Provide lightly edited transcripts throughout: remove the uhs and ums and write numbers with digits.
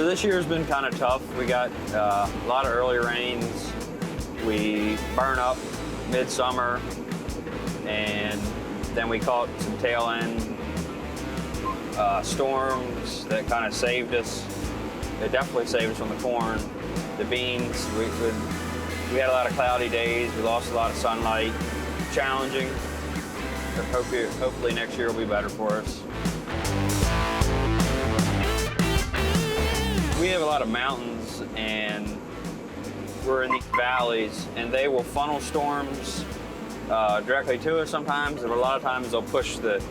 So this year's been kind of tough. We got a lot of early rains. We burn up midsummer, and then we caught some tail end storms that kind of saved us. They definitely saved us from the corn. The beans, we had a lot of cloudy days. We lost a lot of sunlight. Challenging. But hopefully next year will be better for us. We have a lot of mountains, and we're in these valleys, and they will funnel storms directly to us sometimes, and a lot of times they'll push the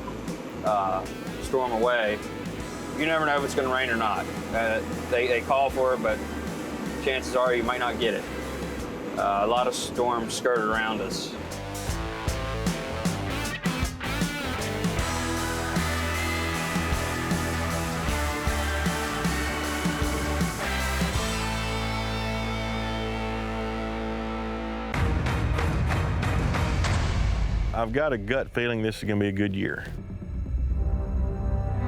storm away. You never know if it's going to rain or not. They call for it, but chances are you might not get it. A lot of storms skirt around us. I've got a gut feeling this is going to be a good year.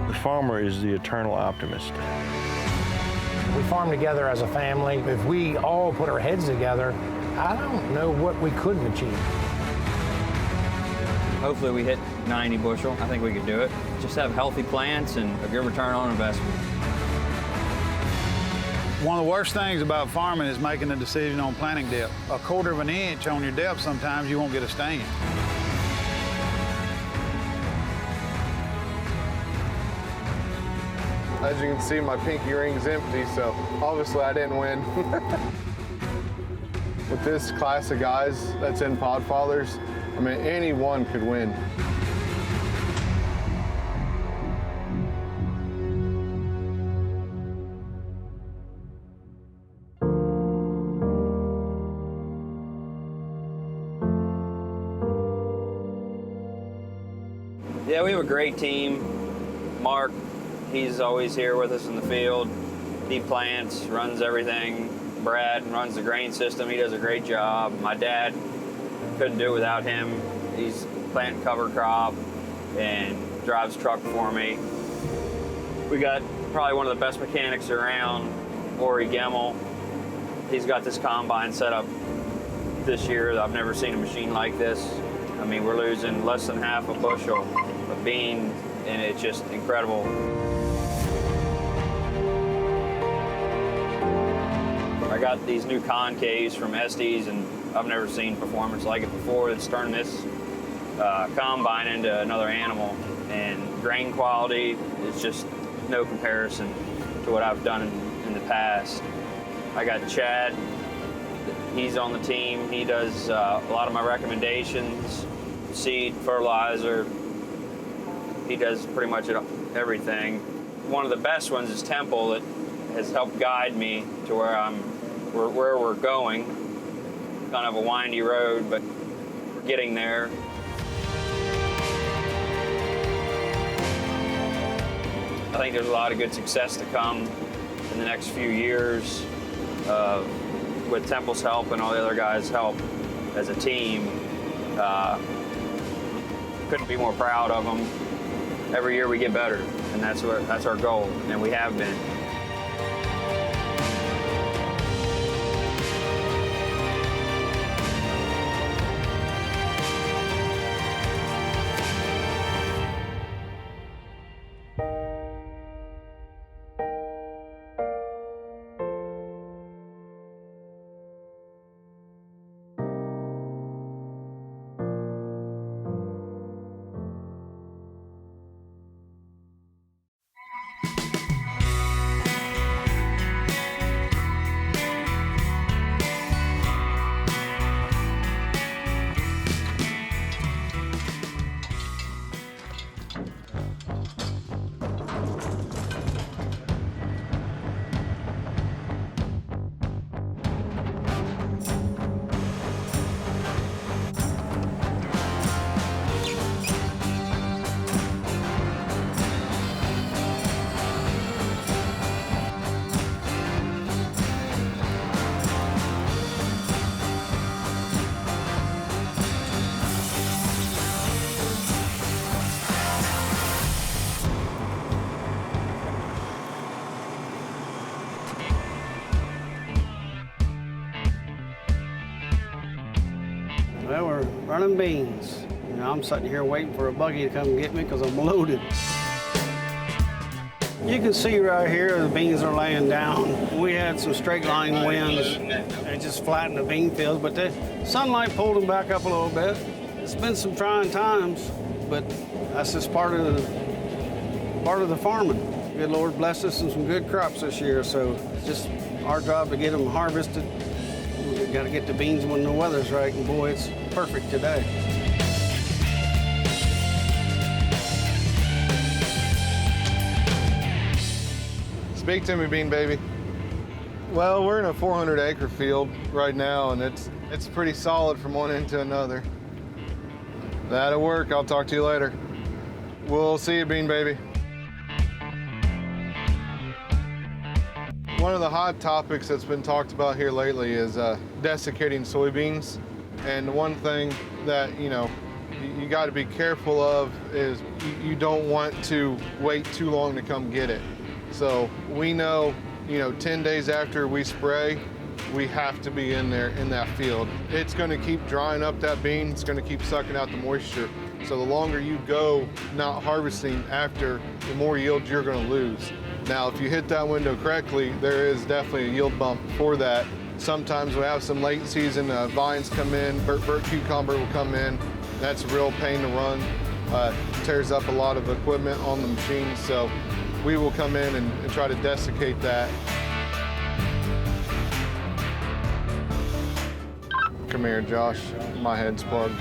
The farmer is the eternal optimist. We farm together as a family. If we all put our heads together, I don't know what we couldn't achieve. Hopefully we hit 90 bushel. I think we could do it. Just have healthy plants and a good return on investment. One of the worst things about farming is making a decision on planting depth. A quarter of an inch on your depth, sometimes you won't get a stand. As you can see, my pinky ring's empty, so obviously I didn't win. With this class of guys that's in Podfathers, I mean, anyone could win. Yeah, we have a great team. Mark, he's always here with us in the field. He plants, runs everything. Brad runs the grain system. He does a great job. My dad, couldn't do it without him. He's planting cover crop and drives truck for me. We got probably one of the best mechanics around, Ori Gemmel. He's got this combine set up this year. I've never seen a machine like this. I mean, we're losing less than half a bushel of bean, and it's just incredible. I got these new concaves from Estes, and I've never seen performance like it before. It's turned this combine into another animal, and grain quality is just no comparison to what I've done in the past. I got Chad, he's on the team. He does a lot of my recommendations, seed, fertilizer. He does pretty much everything. One of the best ones is Temple, that has helped guide me to where we're going. Kind of a windy road, but we're getting there. I think there's a lot of good success to come in the next few years with Temple's help and all the other guys' help as a team. Couldn't be more proud of them. Every year we get better, and that's our goal, and we have been. Well, we're running beans. You know, I'm sitting here waiting for a buggy to come get me because I'm loaded. You can see right here the beans are laying down. We had some straight line winds and just flattened the bean fields, but the sunlight pulled them back up a little bit. It's been some trying times, but that's just part of the farming. Good Lord bless us with some good crops this year, so it's just our job to get them harvested. We got to get the beans when the weather's right, and boy, it's perfect today. Speak to me, Bean Baby. Well, we're in a 400-acre field right now, and it's pretty solid from one end to another. That'll work. I'll talk to you later. We'll see you, Bean Baby. One of the hot topics that's been talked about here lately is desiccating soybeans. And one thing that, you got to be careful of is you don't want to wait too long to come get it. So we know, 10 days after we spray, we have to be in there in that field. It's going to keep drying up that bean. It's going to keep sucking out the moisture. So the longer you go not harvesting after, the more yield you're going to lose. Now, if you hit that window correctly, there is definitely a yield bump for that. Sometimes we have some late season vines come in, burnt cucumber will come in. That's a real pain to run. Tears up a lot of equipment on the machine. So we will come in and try to desiccate that. Come here, Josh. My head's plugged.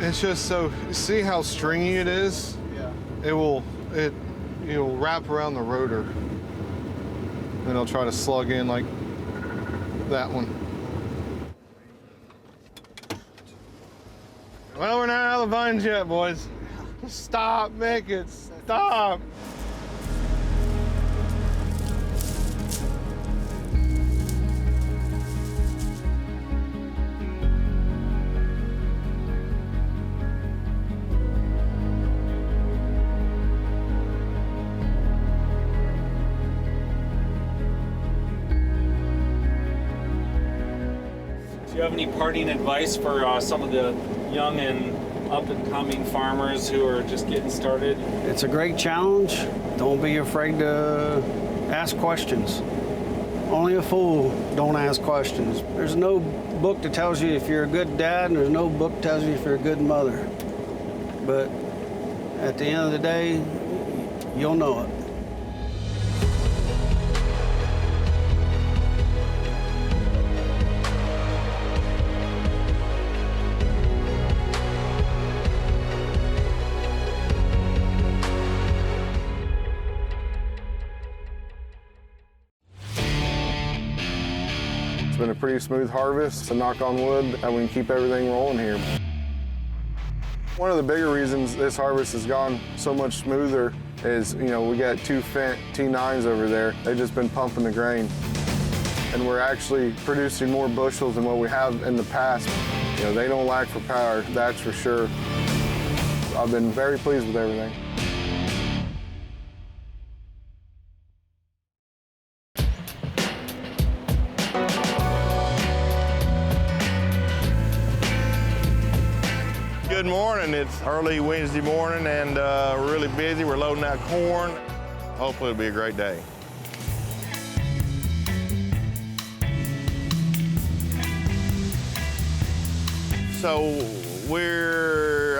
It's just so, see how stringy it is? Yeah. It'll wrap around the rotor. And it'll try to slug in like that one. Well, we're not out of the vines yet, boys. Stop, make it stop. Do you have any parting advice for some of the young and up-and-coming farmers who are just getting started? It's a great challenge. Don't be afraid to ask questions. Only a fool don't ask questions. There's no book that tells you if you're a good dad, and there's no book that tells you if you're a good mother. But at the end of the day, you'll know it. It's been a pretty smooth harvest, so knock on wood that we can keep everything rolling here. One of the bigger reasons this harvest has gone so much smoother is, we got two Fendt T9s over there. They've just been pumping the grain. And we're actually producing more bushels than what we have in the past. They don't lack for power, that's for sure. I've been very pleased with everything. Good morning. It's early Wednesday morning and we're really busy. We're loading out corn. Hopefully it'll be a great day. So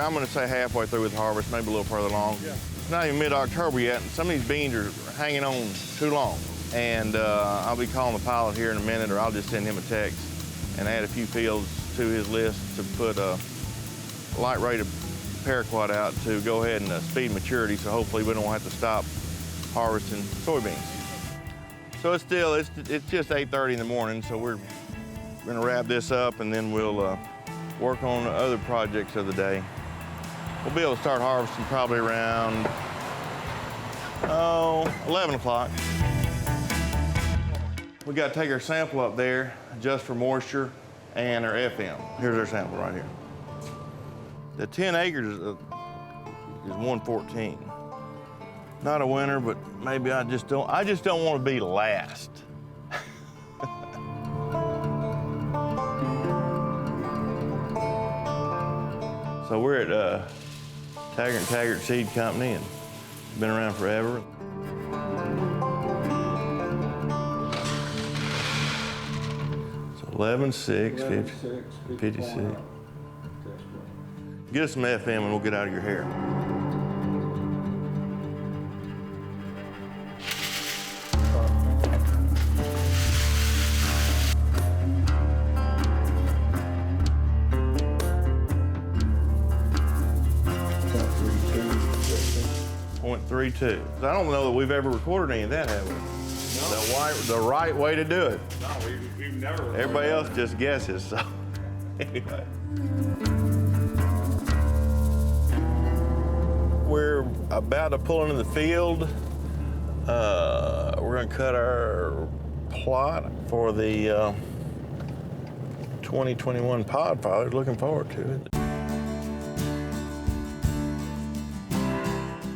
I'm gonna say halfway through with harvest, maybe a little further along. Yeah. It's not even mid-October yet, and some of these beans are hanging on too long. And I'll be calling the pilot here in a minute, or I'll just send him a text and add a few fields to his list to put light rated paraquat out to go ahead and speed maturity, so hopefully we don't have to stop harvesting soybeans. So it's just 8:30 in the morning, so we're gonna wrap this up and then we'll work on the other projects of the day. We'll be able to start harvesting probably around 11 o'clock. We got to take our sample up there, adjust for moisture, and their FM. Here's their sample right here. The 10 acres is 114. Not a winner, but maybe I just don't want to be last. So we're at Taggart & Taggart Seed Company, and been around forever. So 11.6, 56. Get us some FM and we'll get out of your hair. .32. I don't know that we've ever recorded any of that, have we? No. The right way to do it. No, we've never. Everybody else just guesses, so anyway. We're about to pull into the field. We're gonna cut our plot for the 2021 Podfather. Looking forward to it.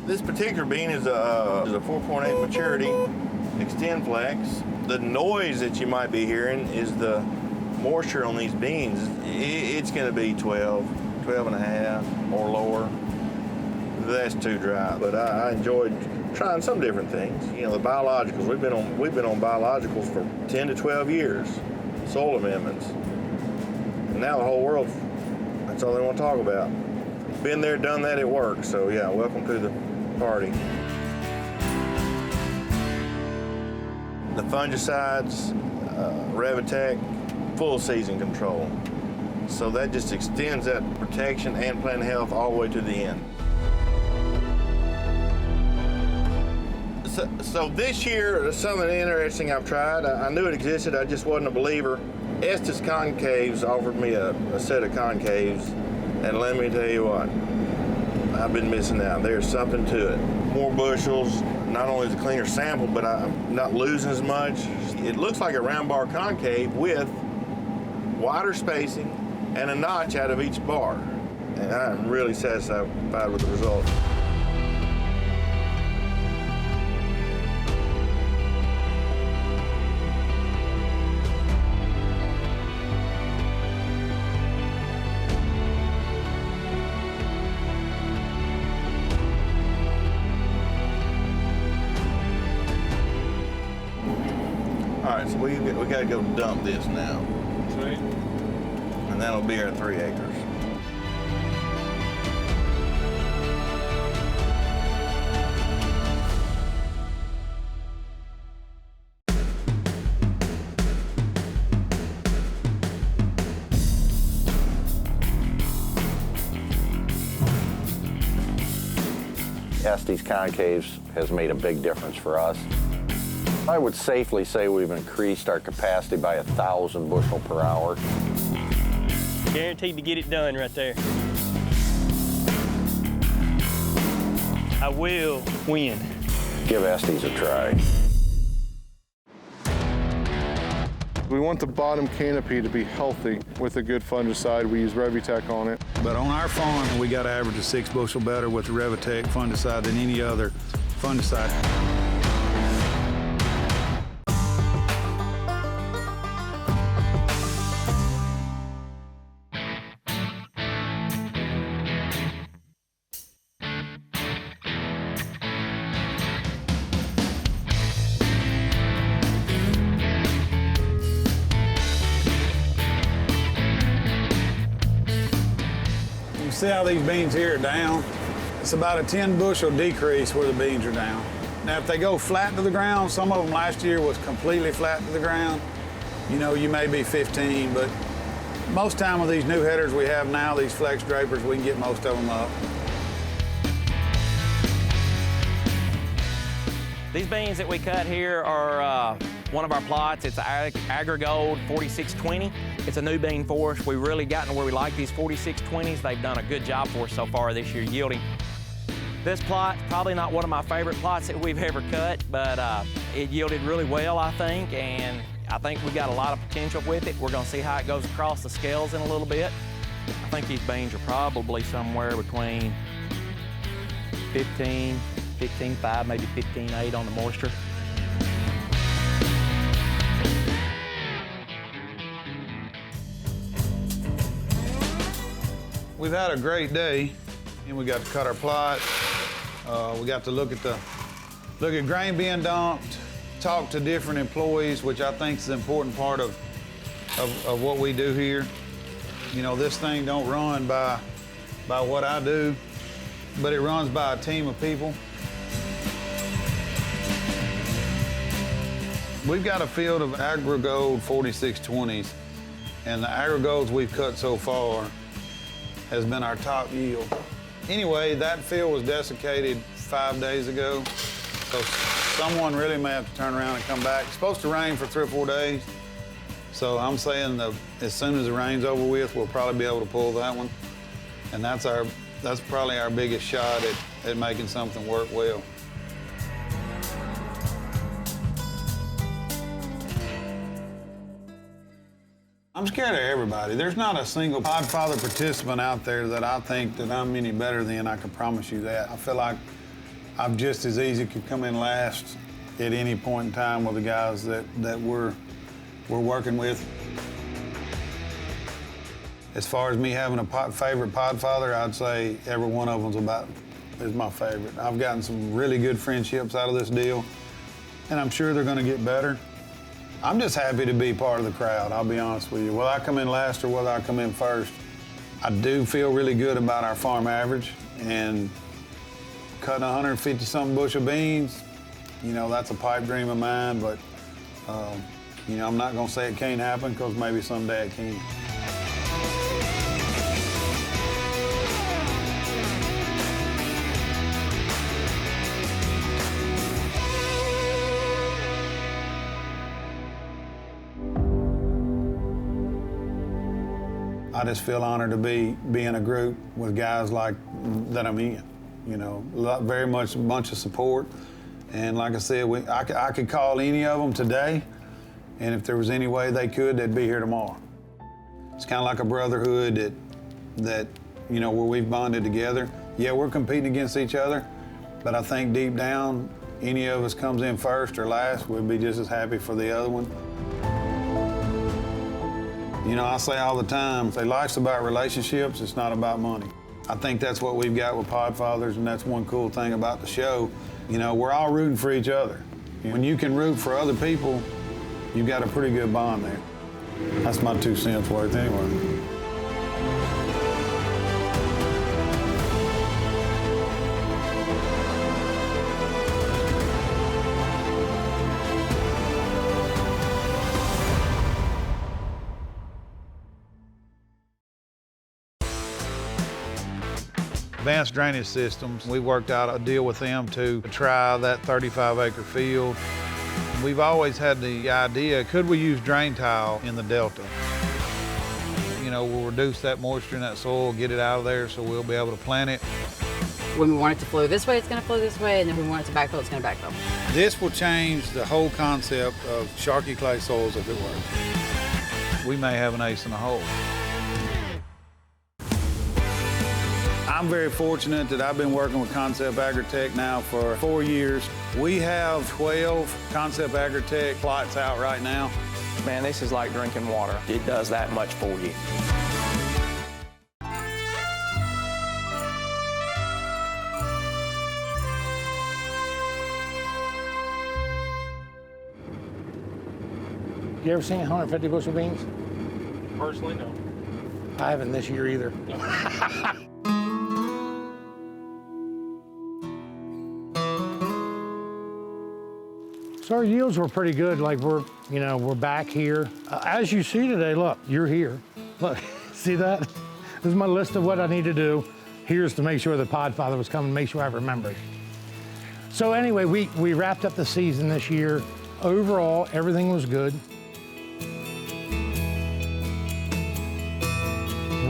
This particular bean is a 4.8 maturity Extend Flex. The noise that you might be hearing is the moisture on these beans. It's gonna be 12 and a half or lower. That's too dry, but I enjoyed trying some different things. You know, the biologicals, we've been on biologicals for 10 to 12 years, soil amendments. And now the whole world, that's all they want to talk about. Been there, done that, it works. So yeah, welcome to the party. The fungicides, Revitec, full season control. So that just extends that protection and plant health all the way to the end. So this year, there's something interesting I've tried. I knew it existed, I just wasn't a believer. Estes Concaves offered me a set of concaves, and let me tell you what, I've been missing out. There's something to it. More bushels, not only is a cleaner sample, but I'm not losing as much. It looks like a round bar concave with wider spacing and a notch out of each bar. And I'm really satisfied with the result. All right, so we got to go dump this now. Sweet. And that'll be our 3 acres. Estes Concaves has made a big difference for us. I would safely say we've increased our capacity by 1,000 bushel per hour. Guaranteed to get it done right there. I will win. Give Estes a try. We want the bottom canopy to be healthy with a good fungicide. We use Revitec on it. But on our farm, we got to average a 6 bushel better with the Revitec fungicide than any other fungicide. See how these beans here are down? It's about a 10 bushel decrease where the beans are down. Now, if they go flat to the ground, some of them last year was completely flat to the ground, you know, you may be 15, but most time with these new headers we have now, these flex drapers, we can get most of them up. These beans that we cut here are one of our plots. It's AgriGold 4620. It's a new bean for us. We've really gotten to where we like these 4620s. They've done a good job for us so far this year yielding. This plot, probably not one of my favorite plots that we've ever cut, but it yielded really well, I think, and I think we got a lot of potential with it. We're gonna see how it goes across the scales in a little bit. I think these beans are probably somewhere between 15.5, maybe 15.8 on the moisture. We've had a great day, and we got to cut our plot. We got to look at grain being dumped, talk to different employees, which I think is an important part of what we do here. You know, this thing don't run by what I do, but it runs by a team of people. We've got a field of AgriGold 4620s, and the AgriGolds we've cut so far has been our top yield. Anyway, that field was desiccated 5 days ago, so someone really may have to turn around and come back. It's supposed to rain for 3 or 4 days, so I'm saying that as soon as the rain's over with, we'll probably be able to pull that one, and that's probably our biggest shot at making something work well. I'm scared of everybody. There's not a single Podfather participant out there that I think that I'm any better than. I can promise you that. I feel like I'm just as easy could come in last at any point in time with the guys that we're working with. As far as me having a favorite Podfather, I'd say every one of them's is my favorite. I've gotten some really good friendships out of this deal, and I'm sure they're gonna get better. I'm just happy to be part of the crowd, I'll be honest with you. Whether I come in last or whether I come in first, I do feel really good about our farm average, and cutting 150-something bushel beans, you know, that's a pipe dream of mine, but, you know, I'm not gonna say it can't happen, because maybe someday it can. I just feel honored to be in a group with guys like that I'm in. You know, very much a bunch of support. And like I said, I could call any of them today, and if there was any way they could, they'd be here tomorrow. It's kind of like a brotherhood that, you know, where we've bonded together. Yeah, we're competing against each other, but I think deep down, any of us comes in first or last, we'd be just as happy for the other one. You know, I say all the time, life's about relationships, it's not about money. I think that's what we've got with Podfathers, and that's one cool thing about the show. You know, we're all rooting for each other. When you can root for other people, you've got a pretty good bond there. That's my 2 cents worth anyway. Advanced Drainage Systems, we worked out a deal with them to try that 35-acre field. We've always had the idea, could we use drain tile in the Delta? You know, we'll reduce that moisture in that soil, get it out of there so we'll be able to plant it. When we want it to flow this way, it's going to flow this way, and then when we want it to backfill, it's going to backfill. This will change the whole concept of Sharky clay soils if it works. We may have an ace in the hole. I'm very fortunate that I've been working with Concept Agritech now for 4 years. We have 12 Concept Agritech plots out right now. Man, this is like drinking water. It does that much for you. You ever seen 150 bushel beans? Personally, no. I haven't this year either. So our yields were pretty good. Like we're back here. As you see today, look, you're here. Look, see that? This is my list of what I need to do. Here's to make sure the Podfather was coming, make sure I remembered. So anyway, we wrapped up the season this year. Overall, everything was good.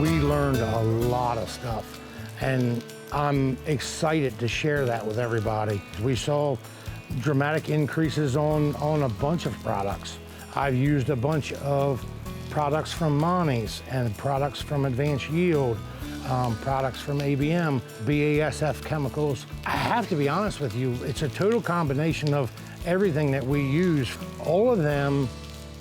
We learned a lot of stuff, and I'm excited to share that with everybody. We saw dramatic increases on a bunch of products. I've used a bunch of products from Monty's and products from Advanced Yield, products from ABM, BASF chemicals. I have to be honest with you, it's a total combination of everything that we use. All of them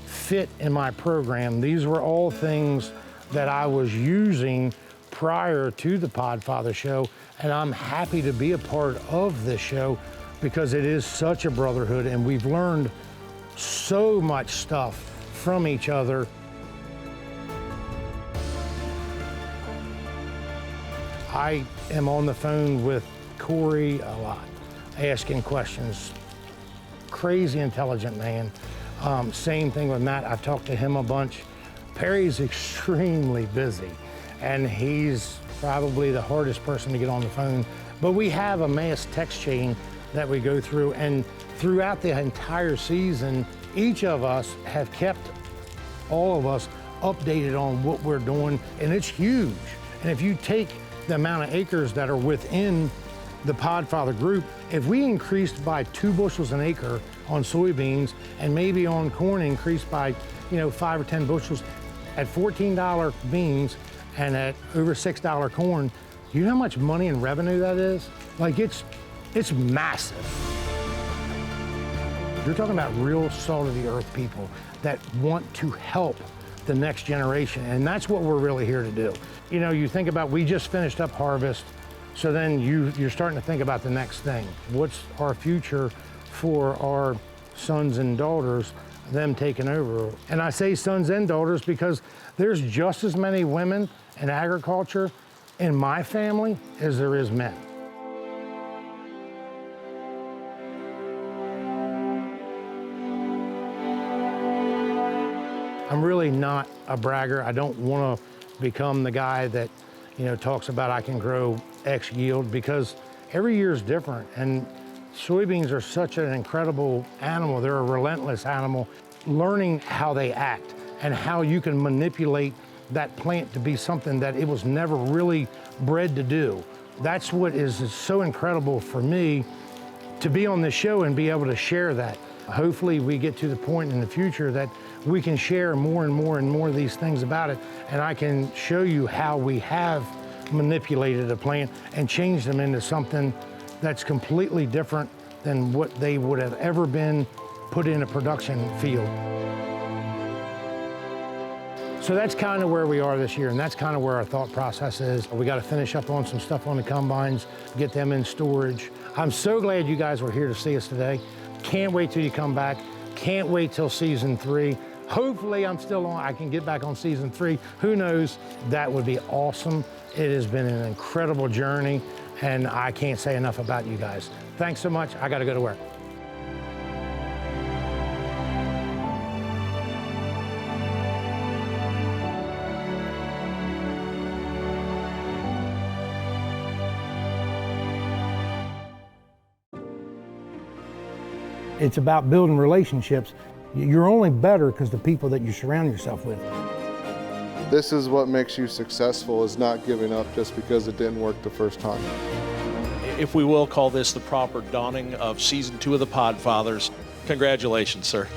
fit in my program. These were all things that I was using prior to the Podfather show, and I'm happy to be a part of this show because it is such a brotherhood and we've learned so much stuff from each other. I am on the phone with Corey a lot, asking questions. Crazy intelligent man. Same thing with Matt, I've talked to him a bunch. Perry's extremely busy and he's probably the hardest person to get on the phone. But we have a mass text chain that we go through, and throughout the entire season, each of us have kept all of us updated on what we're doing, and it's huge. And if you take the amount of acres that are within the Podfather group, if we increased by 2 bushels an acre on soybeans and maybe on corn increased by 5 or 10 bushels, at $14 beans and at over $6 corn, you know how much money and revenue that is? Like it's massive. You're talking about real salt of the earth people that want to help the next generation, and that's what we're really here to do. You think about, we just finished up harvest, so then you're starting to think about the next thing. What's our future for our sons and daughters, them taking over? And I say sons and daughters because there's just as many women in agriculture in my family as there is men. I'm really not a bragger. I don't want to become the guy that, talks about I can grow X yield, because every year is different. And soybeans are such an incredible animal. They're a relentless animal. Learning how they act and how you can manipulate that plant to be something that it was never really bred to do. That's what is so incredible for me, to be on this show and be able to share that. Hopefully we get to the point in the future that we can share more and more and more of these things about it, and I can show you how we have manipulated a plant and changed them into something that's completely different than what they would have ever been put in a production field. So that's kind of where we are this year, and that's kind of where our thought process is. We got to finish up on some stuff on the combines, get them in storage. I'm so glad you guys were here to see us today. Can't wait till you come back. Can't wait till season 3. Hopefully I'm still on, I can get back on season 3. Who knows? That would be awesome. It has been an incredible journey, and I can't say enough about you guys. Thanks so much. I got to go to work. It's about building relationships. You're only better because the people that you surround yourself with. This is what makes you successful, is not giving up just because it didn't work the first time. If we will call this the proper dawning of season 2 of the Podfathers, congratulations, sir.